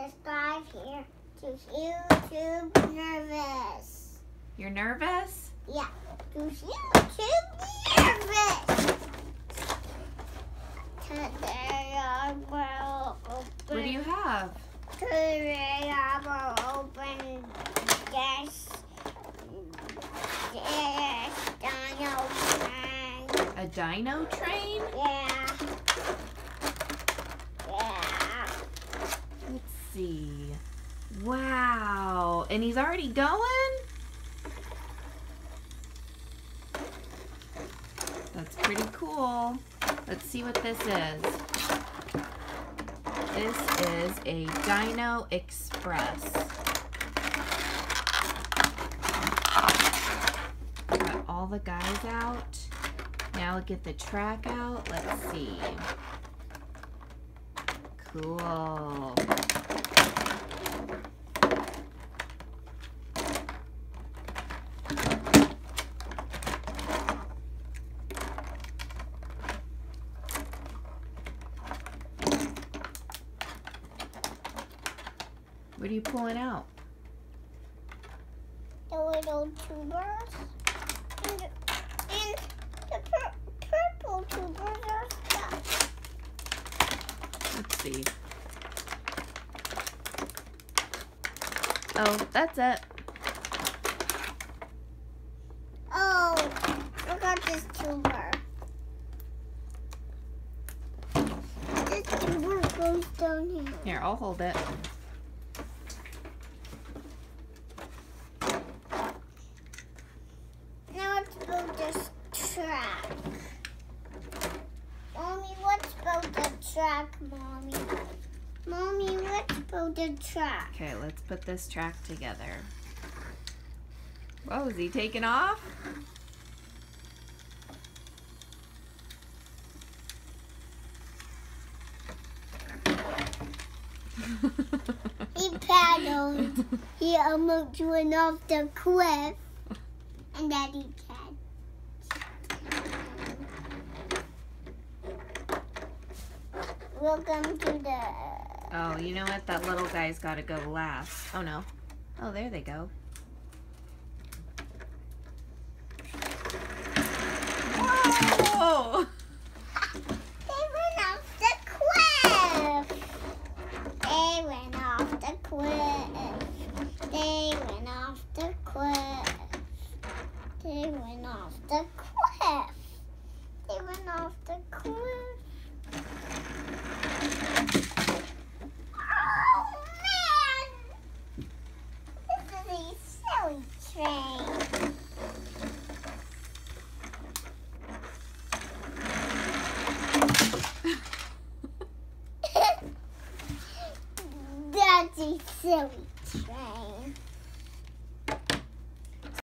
subscribe here to YouTube Nervous. You're nervous? Yeah, to YouTube Nervous. Today I will open. What do you have? Today I will open this dino train. A dino train? Yeah. Yeah. Let's see. Wow. And he's already going? That's pretty cool. Let's see what this is. This is a Dino Express. Got all the guys out. Now get the track out. Let's see. Cool. What are you pulling out? The little tubers and the purple tubers are stuck. Let's see. Oh, that's it. Oh, look at this tuber. This tuber goes down here. Here, I'll hold it. Now let's build this track. Mommy, let's build the track, Mommy. Mommy, let's build the track. Okay, let's put this track together. Whoa, is he taking off? He paddled. He almost went off the cliff. And Daddy catch. Welcome to the... Oh, you know what? That little guy's got to go last. Oh, no. Oh, there they go. Whoa! They went off the cliff. They went off the cliff. They went off the cliff. They went off the cliff. They went off the cliff. Oh man! This is a silly train. That's a silly train.